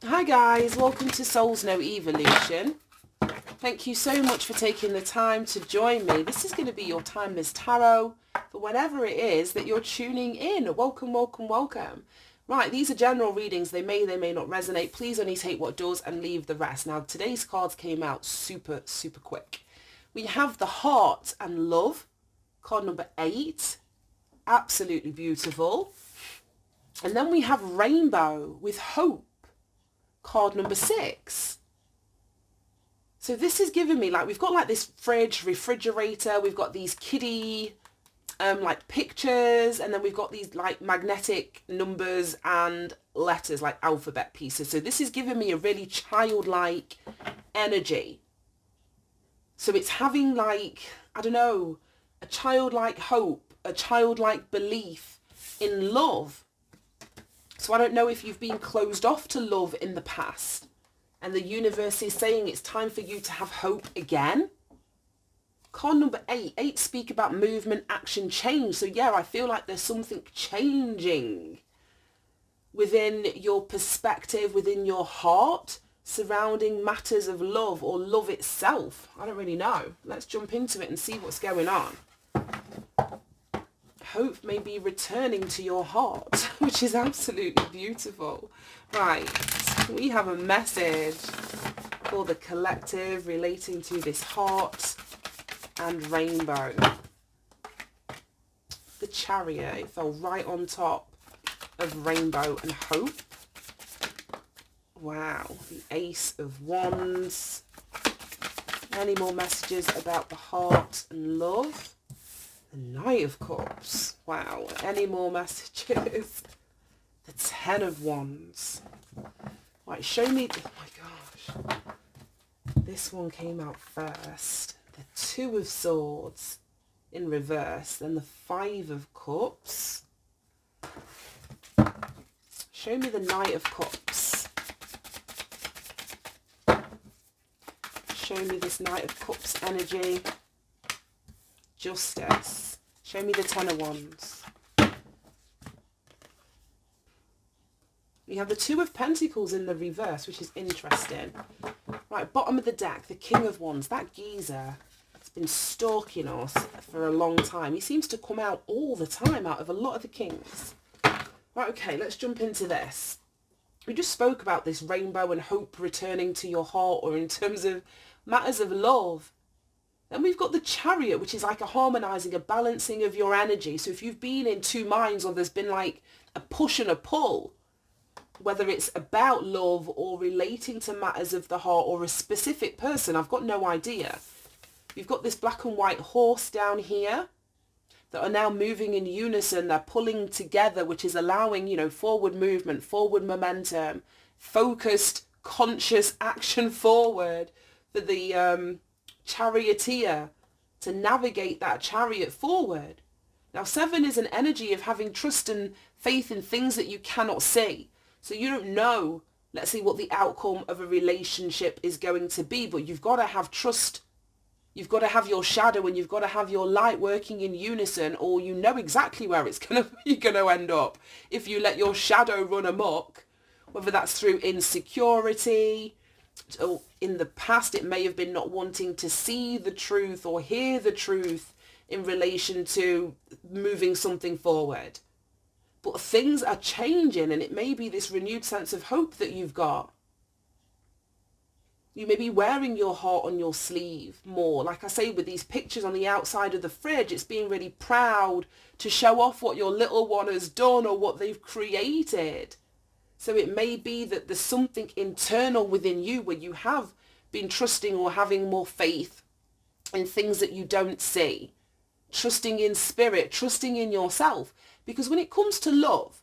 Hi guys, welcome to Souls No Evolution. Thank you so much for taking the time to join me. This is going to be your timeless tarot for whenever it is that you're tuning in. Welcome, welcome, welcome. Right, these are general readings. They may not resonate. Please only take what does and leave the rest. Now, today's cards came out super quick. We have the Heart and Love, card number 8. Absolutely beautiful. And then we have Rainbow with Hope, card number 6. So this is giving me, like, we've got like this fridge, refrigerator, we've got these kiddie like pictures, and then we've got these like magnetic numbers and letters, like alphabet pieces. So this is giving me a really childlike energy. So it's having, like, I don't know, a childlike hope, a childlike belief in love. So I don't know if you've been closed off to love in the past, and the universe is saying it's time for you to have hope again. Card number 8. 8 speak about movement, action, change. So yeah, I feel like there's something changing within your perspective, within your heart, surrounding matters of love or love itself. I don't really know. Let's jump into it and see what's going on. Hope may be returning to your heart, which is absolutely beautiful. Right, we have a message for the collective relating to this heart and rainbow. The Chariot, it fell right on top of rainbow and hope. Wow, the Ace of Wands. Any more messages about the heart and love? The Knight of Cups. Wow. Any more messages? The Ten of Wands. Right, show me. Oh my gosh. This one came out first. The Two of Swords in reverse. Then the Five of Cups. Show me the Knight of Cups. Show me this Knight of Cups energy. Justice. Show me the Ten of Wands. You have the Two of Pentacles in the reverse, which is interesting. Right, bottom of the deck, the King of Wands. That geezer has been stalking us for a long time. He seems to come out all the time out of a lot of the kings. Right, okay, let's jump into this. We just spoke about this rainbow and hope returning to your heart, or in terms of matters of love. Then we've got the Chariot, which is like a harmonizing, a balancing of your energy. So if you've been in two minds, or there's been like a push and a pull, whether it's about love or relating to matters of the heart or a specific person, I've got no idea. You've got this black and white horse down here that are now moving in unison. They're pulling together, which is allowing, you know, forward movement, forward momentum, focused, conscious action forward for the charioteer to navigate that chariot forward. Now, 7 is an energy of having trust and faith in things that you cannot see. So you don't know, let's see, what the outcome of a relationship is going to be, but you've got to have trust. You've got to have your shadow and you've got to have your light working in unison, or you know exactly where you're going to end up if you let your shadow run amok, whether that's through insecurity, or in the past it may have been not wanting to see the truth or hear the truth in relation to moving something forward. But things are changing, and it may be this renewed sense of hope that you've got. You may be wearing your heart on your sleeve more. Like I say, with these pictures on the outside of the fridge, it's being really proud to show off what your little one has done or what they've created. So it may be that there's something internal within you where you have been trusting or having more faith in things that you don't see. Trusting in spirit, trusting in yourself. Because when it comes to love,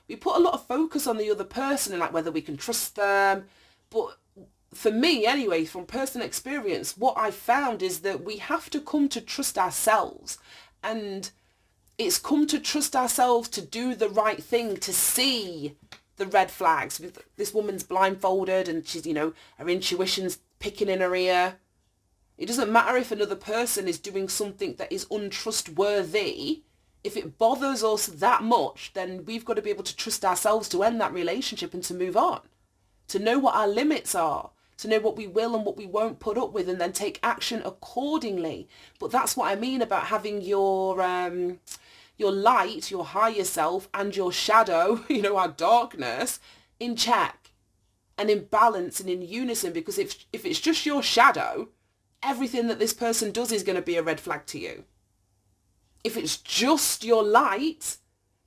we put a lot of focus on the other person and like whether we can trust them. But for me anyway, from personal experience, what I found is that we have to come to trust ourselves. And it's come to trust ourselves to do the right thing, to see the red flags. This woman's blindfolded and she's, you know, her intuition's picking in her ear. It doesn't matter if another person is doing something that is untrustworthy. If it bothers us that much, then we've got to be able to trust ourselves to end that relationship and to move on. to know what our limits are, to know what we will and what we won't put up with, and then take action accordingly. But that's what I mean about having your light, your higher self, and your shadow, our darkness, in check and in balance and in unison. Because if it's just your shadow, everything that this person does is going to be a red flag to you. If it's just your light,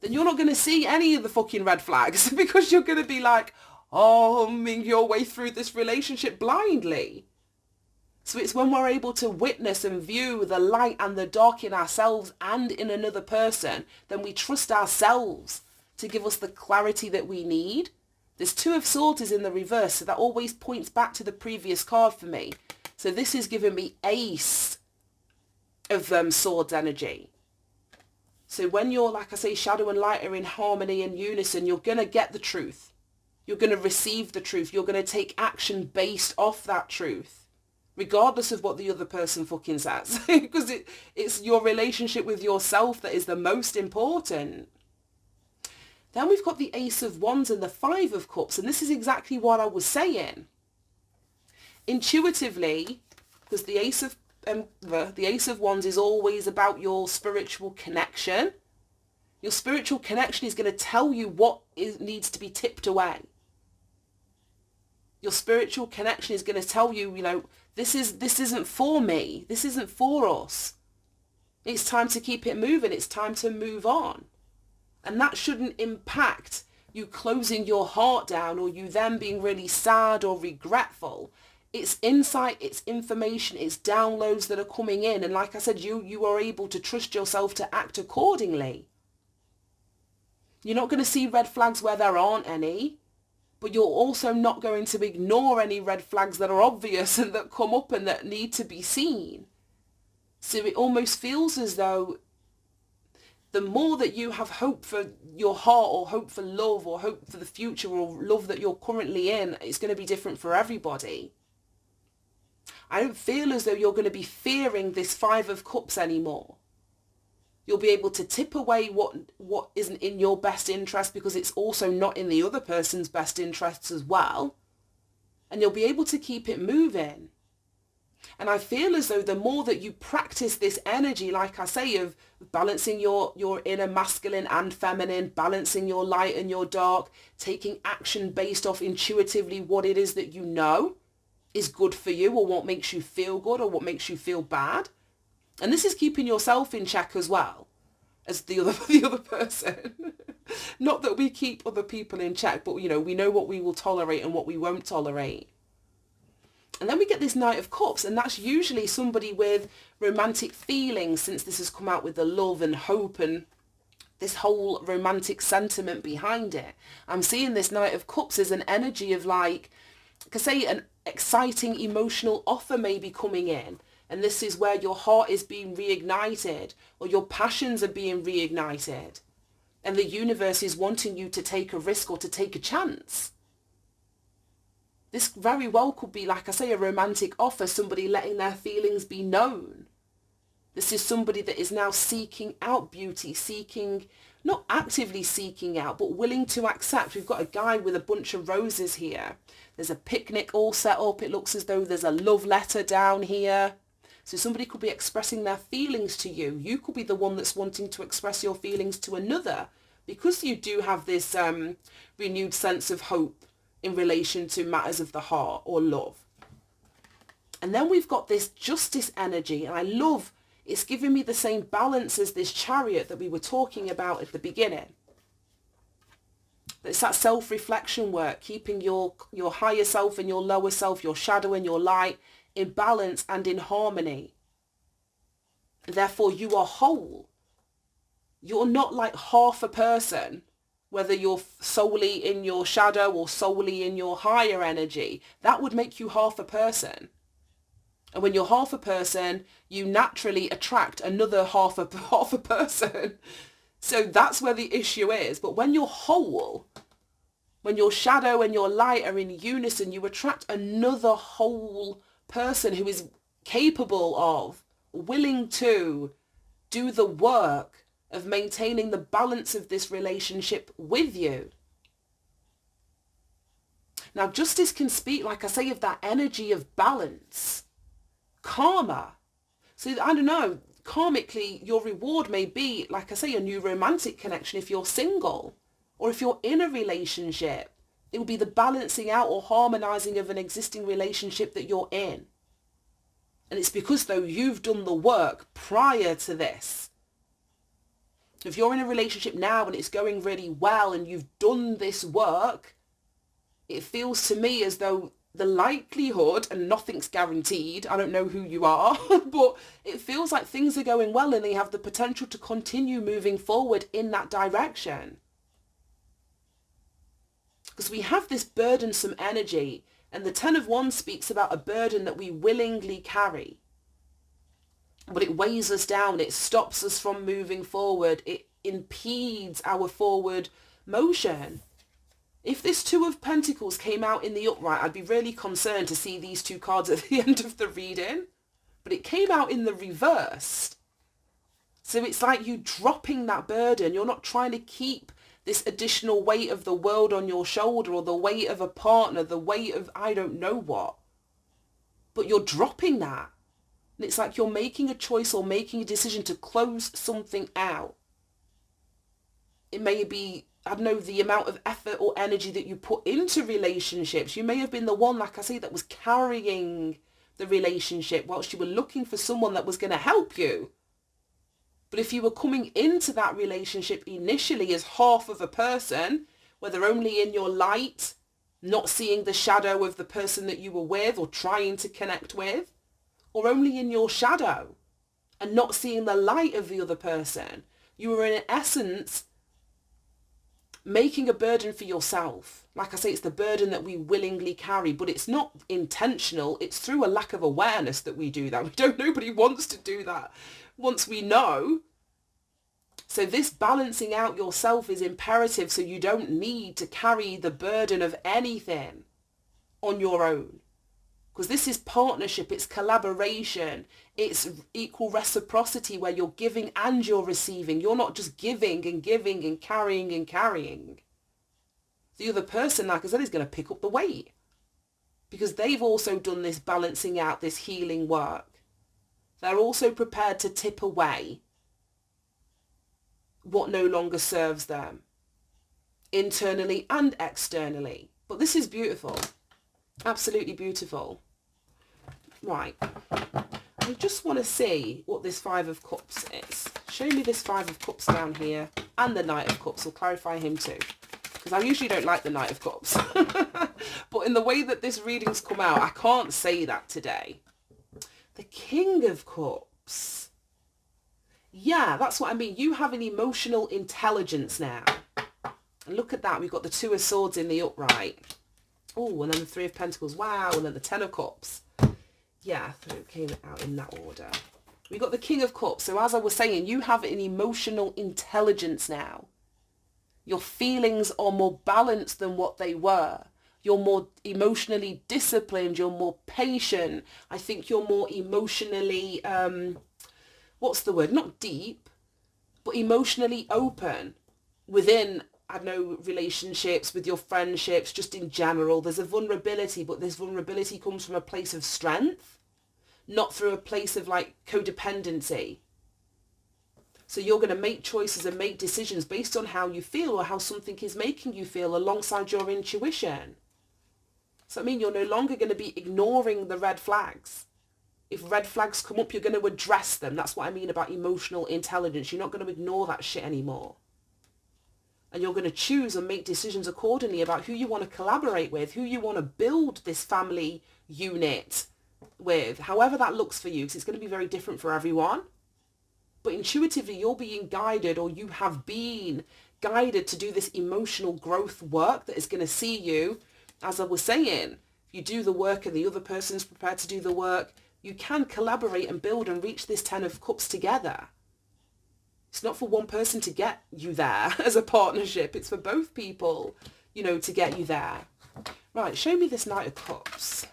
then you're not going to see any of the fucking red flags because you're going to be like, humming your way through this relationship blindly. So it's when we're able to witness and view the light and the dark in ourselves and in another person, then we trust ourselves to give us the clarity that we need. This Two of Swords is in the reverse, so that always points back to the previous card for me. So this is giving me Ace of Swords energy. So when you're, like I say, shadow and light are in harmony and unison, you're going to get the truth. You're going to receive the truth. You're going to take action based off that truth, regardless of what the other person fucking says. Because it's your relationship with yourself that is the most important. Then we've got the Ace of Wands and the Five of Cups. And this is exactly what I was saying. Intuitively, because the Ace of Wands is always about your spiritual connection. Your spiritual connection is going to tell you what needs to be tipped away. Your spiritual connection is going to tell you, this isn't for me. This isn't for us. It's time to keep it moving. It's time to move on. And that shouldn't impact you closing your heart down or you then being really sad or regretful. It's insight, it's information, it's downloads that are coming in. And like I said, you are able to trust yourself to act accordingly. You're not going to see red flags where there aren't any, but you're also not going to ignore any red flags that are obvious and that come up and that need to be seen. So it almost feels as though the more that you have hope for your heart or hope for love or hope for the future or love that you're currently in, it's going to be different for everybody. I don't feel as though you're going to be fearing this Five of Cups anymore. You'll be able to tip away what isn't in your best interest because it's also not in the other person's best interests as well. And you'll be able to keep it moving. And I feel as though the more that you practice this energy, like I say, of balancing your inner masculine and feminine, balancing your light and your dark, taking action based off intuitively what it is that you know is good for you or what makes you feel good or what makes you feel bad. And this is keeping yourself in check as well as the other person. Not that we keep other people in check, but we know what we will tolerate and what we won't tolerate. And then we get this Knight of Cups, and that's usually somebody with romantic feelings, since this has come out with the love and hope and this whole romantic sentiment behind it. I'm seeing this Knight of Cups as an energy of, like, I say, an exciting emotional offer may be coming in. And this is where your heart is being reignited or your passions are being reignited. And the universe is wanting you to take a risk or to take a chance. This very well could be, like I say, a romantic offer, somebody letting their feelings be known. This is somebody that is now seeking out beauty, not actively seeking out, but willing to accept. We've got a guy with a bunch of roses here. There's a picnic all set up. It looks as though there's a love letter down here. So somebody could be expressing their feelings to you. You could be the one that's wanting to express your feelings to another because you do have this renewed sense of hope in relation to matters of the heart or love. And then we've got this Justice energy, and I love it's giving me the same balance as this Chariot that we were talking about at the beginning. It's that self-reflection work, keeping your higher self and your lower self, your shadow and your light in balance and in harmony. Therefore, you are whole. You're not like half a person, whether you're solely in your shadow or solely in your higher energy. That would make you half a person. And when you're half a person, you naturally attract another half a person. So that's where the issue is. But when you're whole, when your shadow and your light are in unison, you attract another whole person who is capable of, willing to do the work of maintaining the balance of this relationship with you. Now, justice can speak, like I say, of that energy of balance. Karma. So, I don't know, karmically, your reward may be, like I say, a new romantic connection if you're single. Or if you're in a relationship, it will be the balancing out or harmonizing of an existing relationship that you're in. And it's because, though, you've done the work prior to this. If you're in a relationship now and it's going really well and you've done this work, it feels to me as though the likelihood, and nothing's guaranteed, I don't know who you are, but it feels like things are going well and they have the potential to continue moving forward in that direction. Because we have this burdensome energy, and the Ten of Wands speaks about a burden that we willingly carry. But it weighs us down, it stops us from moving forward, it impedes our forward motion. If this Two of Pentacles came out in the upright, I'd be really concerned to see these two cards at the end of the reading. But it came out in the reversed. So it's like you dropping that burden. You're not trying to keep this additional weight of the world on your shoulder, or the weight of a partner, the weight of I don't know what. But you're dropping that. And it's like you're making a choice or making a decision to close something out. It may be, I don't know, the amount of effort or energy that you put into relationships. You may have been the one, like I say, that was carrying the relationship whilst you were looking for someone that was going to help you. But if you were coming into that relationship initially as half of a person, whether only in your light, not seeing the shadow of the person that you were with or trying to connect with, or only in your shadow and not seeing the light of the other person, you were in essence making a burden for yourself. Like I say, it's the burden that we willingly carry, but it's not intentional. It's through a lack of awareness that we do that. Nobody wants to do that once we know. So this balancing out yourself is imperative, so you don't need to carry the burden of anything on your own. Because this is partnership, it's collaboration, it's equal reciprocity where you're giving and you're receiving. You're not just giving and giving and carrying and carrying. The other person, like I said, is going to pick up the weight. Because they've also done this balancing out, this healing work. They're also prepared to tip away what no longer serves them, internally and externally. But this is beautiful. Absolutely beautiful. Right. I just want to see what this Five of Cups is. Show me this Five of Cups down here. And the Knight of Cups. We'll clarify him too. Because I usually don't like the Knight of Cups. But in the way that this reading's come out, I can't say that today. The King of Cups. Yeah, that's what I mean. You have an emotional intelligence now. And look at that. We've got the Two of Swords in the upright. Oh, and then the Three of Pentacles. Wow. And then the Ten of Cups. Yeah, so it came out in that order. We got the King of Cups. So as I was saying, you have an emotional intelligence now. Your feelings are more balanced than what they were. You're more emotionally disciplined. You're more patient. I think you're more emotionally, what's the word? Not deep, but emotionally open within, I don't know, relationships, with your friendships, just in general. There's a vulnerability, but this vulnerability comes from a place of strength, not through a place of like codependency. So you're going to make choices and make decisions based on how you feel or how something is making you feel alongside your intuition. So I mean, you're no longer going to be ignoring the red flags. If red flags come up, you're going to address them. That's what I mean about emotional intelligence. You're not going to ignore that shit anymore. And you're going to choose and make decisions accordingly about who you want to collaborate with, who you want to build this family unit with, however that looks for you, because it's going to be very different for everyone. But intuitively, you're being guided, or you have been guided to do this emotional growth work that is going to see you, as I was saying, if you do the work and the other person's prepared to do the work, you can collaborate and build and reach this Ten of Cups together. It's not for one person to get you there as a partnership. It's for both people, you know, to get you there. Right, show me this Knight of Cups.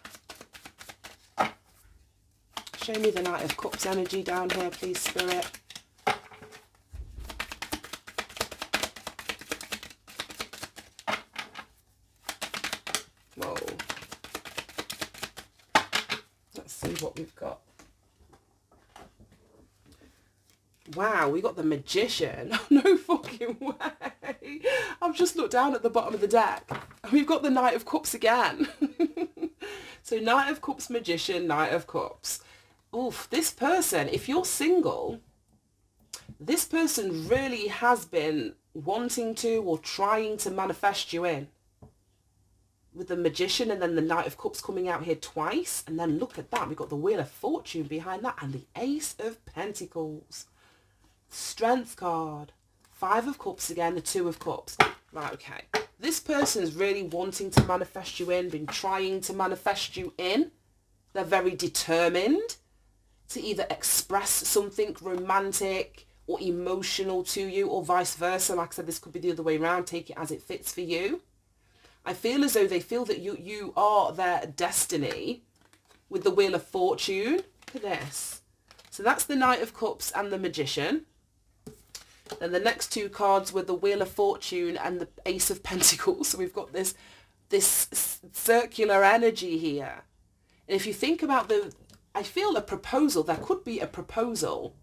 Show me the Knight of Cups energy down here, please, Spirit. Whoa. what we've got. Wow, we got the Magician. No fucking way. I've just looked down at the bottom of the deck and we've got the Knight of Cups again. So Knight of Cups, Magician, Knight of Cups. Oof, this person, if you're single, this person really has been wanting to or trying to manifest you in. With the Magician and then the Knight of Cups coming out here twice. And then look at that. We've got the Wheel of Fortune behind that and the Ace of Pentacles. Strength card. 5 of Cups again, the 2 of Cups. Right, okay. This person's really wanting to manifest you in, been trying to manifest you in. They're very determined to either express something romantic or emotional to you or vice versa. Like I said, this could be the other way around. Take it as it fits for you. I feel as though they feel that you are their destiny with the Wheel of Fortune. Look at this. So that's the Knight of Cups and the Magician. Then the next 2 cards were the Wheel of Fortune and the Ace of Pentacles. So we've got this circular energy here. And if you think about I feel a proposal, there could be a proposal.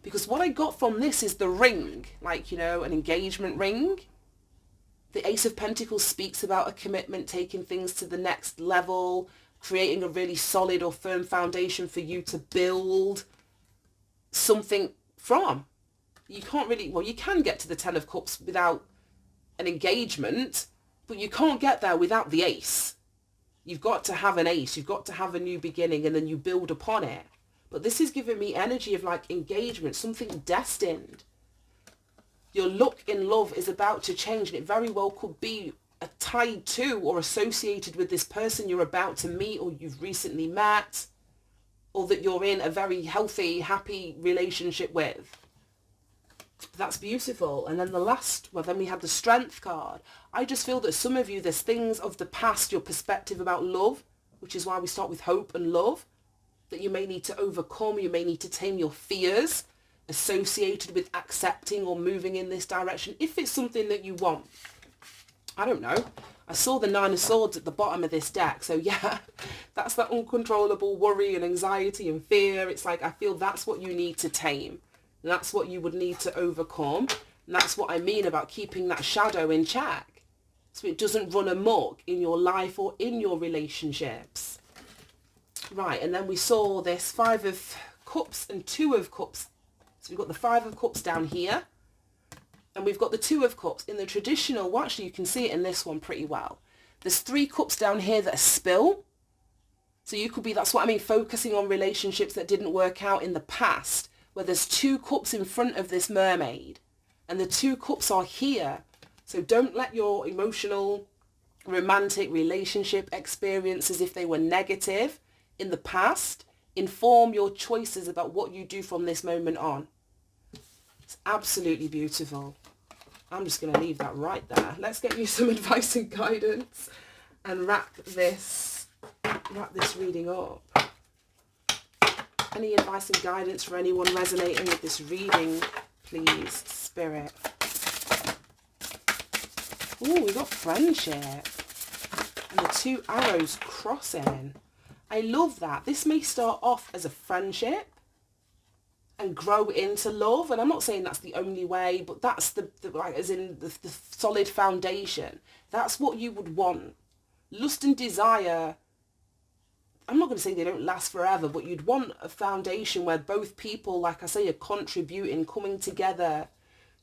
Because what I got from this is the ring, like, you know, an engagement ring. The Ace of Pentacles speaks about a commitment, taking things to the next level, creating a really solid or firm foundation for you to build something from. You can't really, well, you can get to the 10 of Cups without an engagement, but you can't get there without the Ace. You've got to have an Ace. You've got to have a new beginning and then you build upon it. But this is giving me energy of like engagement, something destined. Your look in love is about to change and it very well could be tied to or associated with this person you're about to meet or you've recently met or that you're in a very healthy, happy relationship with. That's beautiful. And then the last, well, then we had the Strength card. I just feel that some of you, there's things of the past, your perspective about love, which is why we start with hope and love, that you may need to overcome. You may need to tame your fears associated with accepting or moving in this direction, if it's something that you want. I don't know. I saw the 9 of Swords at the bottom of this deck. So yeah, that's that uncontrollable worry and anxiety and fear. It's like, I feel that's what you need to tame. And that's what you would need to overcome. And that's what I mean about keeping that shadow in check. So it doesn't run amok in your life or in your relationships. Right, and then we saw this 5 of Cups and 2 of Cups. So we've got the 5 of Cups down here. And we've got the 2 of Cups. In the traditional, well, actually you can see it in this one pretty well. There's 3 cups down here that are spill. So you could be, that's what I mean, focusing on relationships that didn't work out in the past, where there's 2 cups in front of this mermaid. And the 2 cups are here. So don't let your emotional, romantic relationship experiences, if they were negative in the past, inform your choices about what you do from this moment on. It's absolutely beautiful. I'm just going to leave that right there. Let's get you some advice and guidance and wrap this reading up. Any advice and guidance for anyone resonating with this reading, please, Spirit? Oh, we got friendship. And the 2 arrows crossing. I love that. This may start off as a friendship and grow into love. And I'm not saying that's the only way, but that's the like, as in the solid foundation. That's what you would want. Lust and desire, I'm not going to say they don't last forever, but you'd want a foundation where both people, like I say, are contributing, coming together,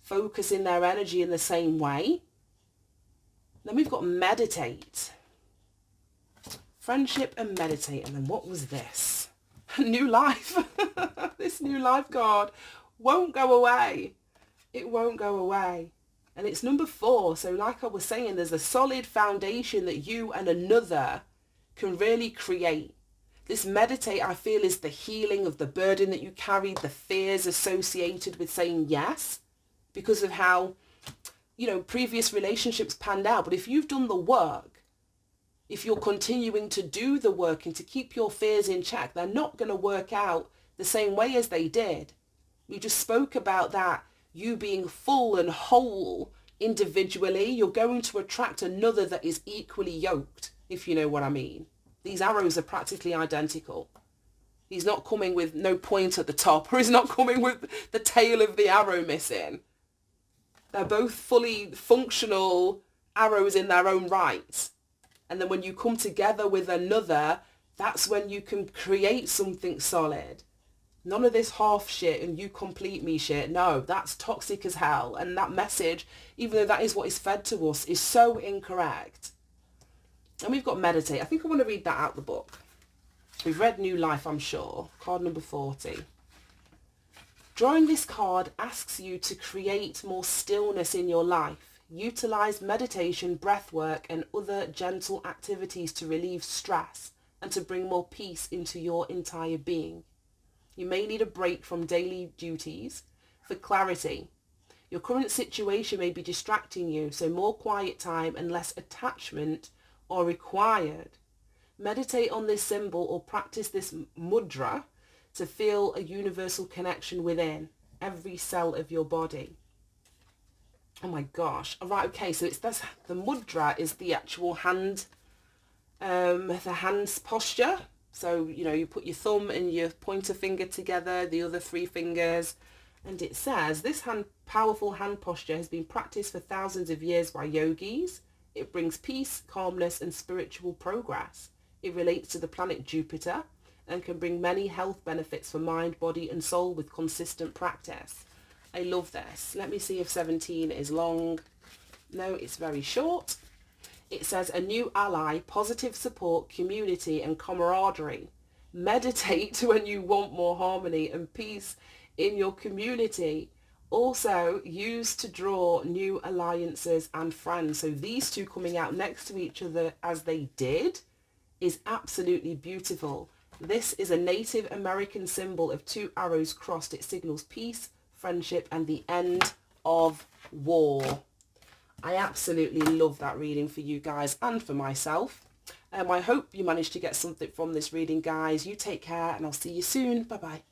focusing their energy in the same way. Then we've got meditate. Friendship and meditate. And then what was this? New life. This new life card won't go away. It won't go away. And it's number 4. So like I was saying, there's a solid foundation that you and another can really create. This meditate, I feel, is the healing of the burden that you carry, the fears associated with saying yes, because of how, you know, previous relationships panned out. But if you've done the work, if you're continuing to do the work and to keep your fears in check, they're not going to work out the same way as they did. We just spoke about that, you being full and whole individually. You're going to attract another that is equally yoked, if you know what I mean. These arrows are practically identical. He's not coming with no point at the top, or he's not coming with the tail of the arrow missing. They're both fully functional arrows in their own right. And then when you come together with another, that's when you can create something solid. None of this half shit and you complete me shit. No, that's toxic as hell. And that message, even though that is what is fed to us, is so incorrect. And we've got meditate. I think I want to read that out the book. We've read New Life, I'm sure. Card number 40. Drawing this card asks you to create more stillness in your life. Utilize meditation, breath work, and other gentle activities to relieve stress and to bring more peace into your entire being. You may need a break from daily duties for clarity. Your current situation may be distracting you, so more quiet time and less attachment are required. Meditate on this symbol or practice this mudra to feel a universal connection within every cell of your body. Oh my gosh. All right, okay, so the mudra is the actual hand, the hand's posture. So, you put your thumb and your pointer finger together, the other three fingers, and it says, this powerful hand posture has been practiced for thousands of years by yogis. It brings peace, calmness, and spiritual progress. It relates to the planet Jupiter and can bring many health benefits for mind, body, and soul with consistent practice. I love this. Let me see if 17 is long. No, it's very short. It says a new ally, positive support, community, and camaraderie. Meditate when you want more harmony and peace in your community. Also used to draw new alliances and friends. So these two coming out next to each other as they did is absolutely beautiful. This is a Native American symbol of two arrows crossed. It signals peace, friendship, and the end of war. I absolutely love that reading for you guys and for myself. I hope you managed to get something from this reading, guys. You take care and I'll see you soon. Bye-bye.